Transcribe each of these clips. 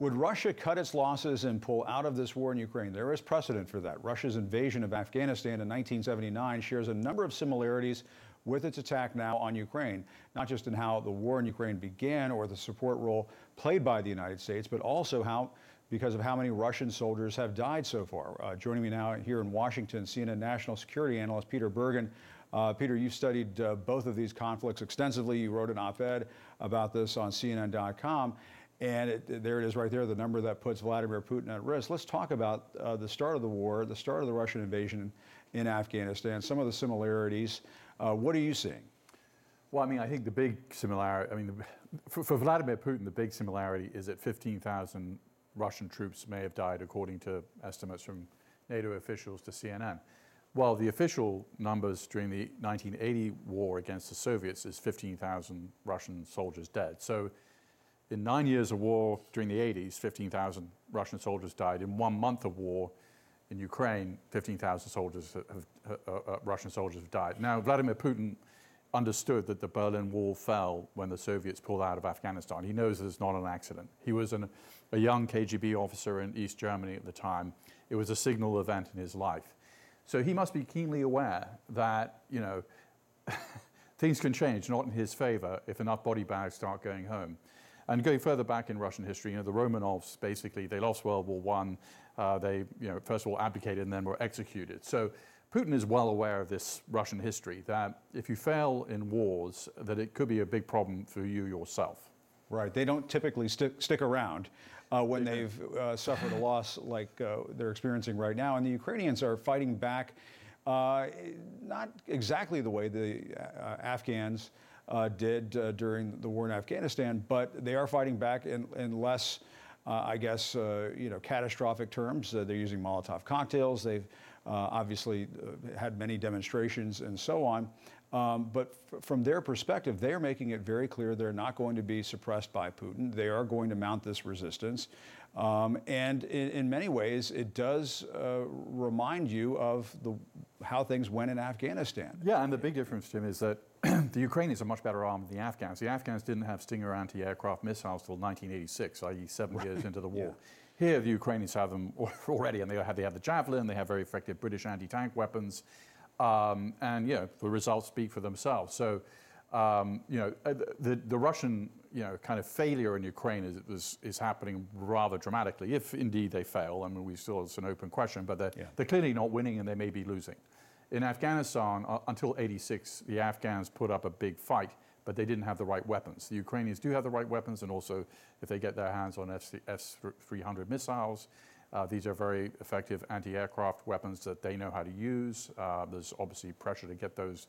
Would Russia cut its losses and pull out of this war in Ukraine? There is precedent for that. Russia's invasion of Afghanistan in 1979 shares a number of similarities with its attack now on Ukraine, not just in how the war in Ukraine began or the support role played by the United States, but also because of how many Russian soldiers have died so far. Joining me now here in Washington, CNN national security analyst Peter Bergen. Peter, you've studied both of these conflicts extensively. You wrote an op-ed about this on CNN.com. And there it is right there, the number that puts Vladimir Putin at risk. Let's talk about the start of the war, the start of the Russian invasion in Afghanistan, some of the similarities. What are you seeing? Well, I mean, I think the big similarity, for Vladimir Putin, the big similarity is that 15,000 Russian troops may have died, according to estimates from NATO officials to CNN. While the official numbers during the 1980 war against the Soviets is 15,000 Russian soldiers dead. So in 9 years of war during the 80s, 15,000 Russian soldiers died. In 1 month of war in Ukraine, 15,000 Russian soldiers have died. Now, Vladimir Putin understood that the Berlin Wall fell when the Soviets pulled out of Afghanistan. He knows it's not an accident. He was a young KGB officer in East Germany at the time. It was a signal event in his life. So he must be keenly aware that, things can change, not in his favor, if enough body bags start going home. And going further back in Russian history, the Romanovs, basically, they lost World War I. They, first of all abdicated and then were executed. So Putin is well aware of this Russian history, that if you fail in wars, that it could be a big problem for you yourself. Right. They don't typically stick around when they've suffered a loss like they're experiencing right now. And the Ukrainians are fighting back, not exactly the way the Afghans did during the war in Afghanistan, but they are fighting back in less, catastrophic terms. They're using Molotov cocktails. They've obviously had many demonstrations and so on. But from their perspective, they are making it very clear they're not going to be suppressed by Putin. They are going to mount this resistance. And in many ways, it does remind you of how things went in Afghanistan. Yeah, and the big difference, Tim, is that the Ukrainians are much better armed than the Afghans. The Afghans didn't have Stinger anti-aircraft missiles till 1986, i.e. 7 years into the war. Yeah. Here, the Ukrainians have them already, and they have the Javelin, they have very effective British anti-tank weapons, the results speak for themselves. So, the Russian, kind of failure in Ukraine is happening rather dramatically, if indeed they fail. I mean, it's an open question, but they're clearly not winning and they may be losing. In Afghanistan, until '86, the Afghans put up a big fight, but they didn't have the right weapons. The Ukrainians do have the right weapons, and also if they get their hands on S-300 missiles, these are very effective anti-aircraft weapons that they know how to use. There's obviously pressure to get those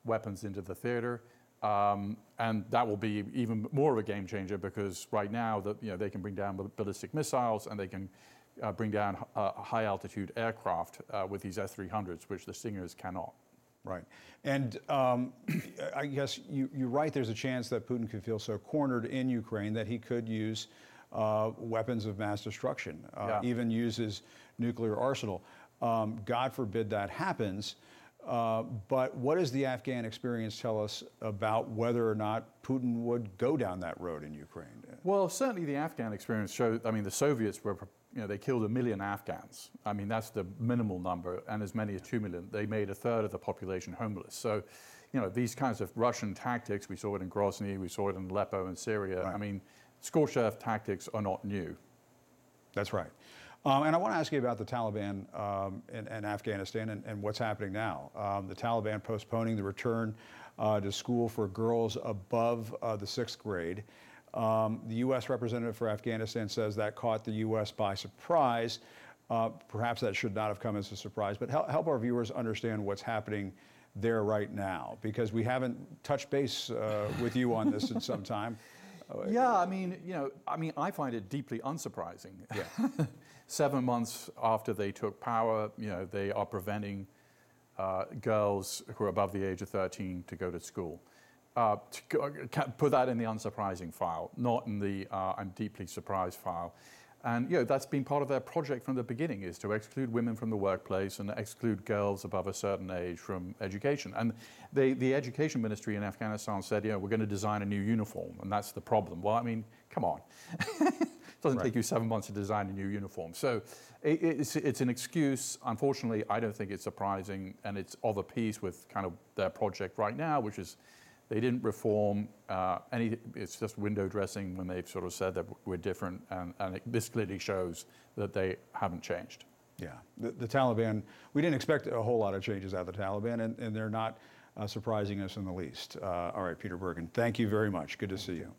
weapons into the theater. And that will be even more of a game changer because right now they can bring down ballistic missiles and they can bring down high altitude aircraft with these S-300s, which the Stingers cannot. Right. And I guess you're right, there's a chance that Putin could feel so cornered in Ukraine that he could use weapons of mass destruction, even use his nuclear arsenal. God forbid that happens. But what does the Afghan experience tell us about whether or not Putin would go down that road in Ukraine? Well, certainly the Afghan experience showed, the Soviets were, they killed 1 million Afghans. That's the minimal number, and as many as 2 million. They made a third of the population homeless. So, these kinds of Russian tactics, we saw it in Grozny, we saw it in Aleppo in Syria. Right. Scorched earth tactics are not new. That's right. And I want to ask you about the Taliban in Afghanistan and what's happening now. The Taliban postponing the return to school for girls above the 6th grade. The U.S. representative for Afghanistan says that caught the U.S. by surprise. Perhaps that should not have come as a surprise, but help our viewers understand what's happening there right now, because we haven't touched base with you on this in some time. Yeah, I find it deeply unsurprising. Yeah. 7 months after they took power, they are preventing girls who are above the age of 13 to go to school. Put that in the unsurprising file, not in the I'm deeply surprised file. And that's been part of their project from the beginning, is to exclude women from the workplace and exclude girls above a certain age from education. And the education ministry in Afghanistan said, we're going to design a new uniform, and that's the problem. Well, come on. doesn't take you 7 months to design a new uniform. So it's an excuse. Unfortunately, I don't think it's surprising, and it's of a piece with kind of their project right now, which is they didn't reform any. It's just window dressing when they've sort of said that we're different, and this clearly shows that they haven't changed. Yeah, the Taliban, we didn't expect a whole lot of changes out of the Taliban, and they're not surprising us in the least. All right, Peter Bergen, thank you very much. Good to see you.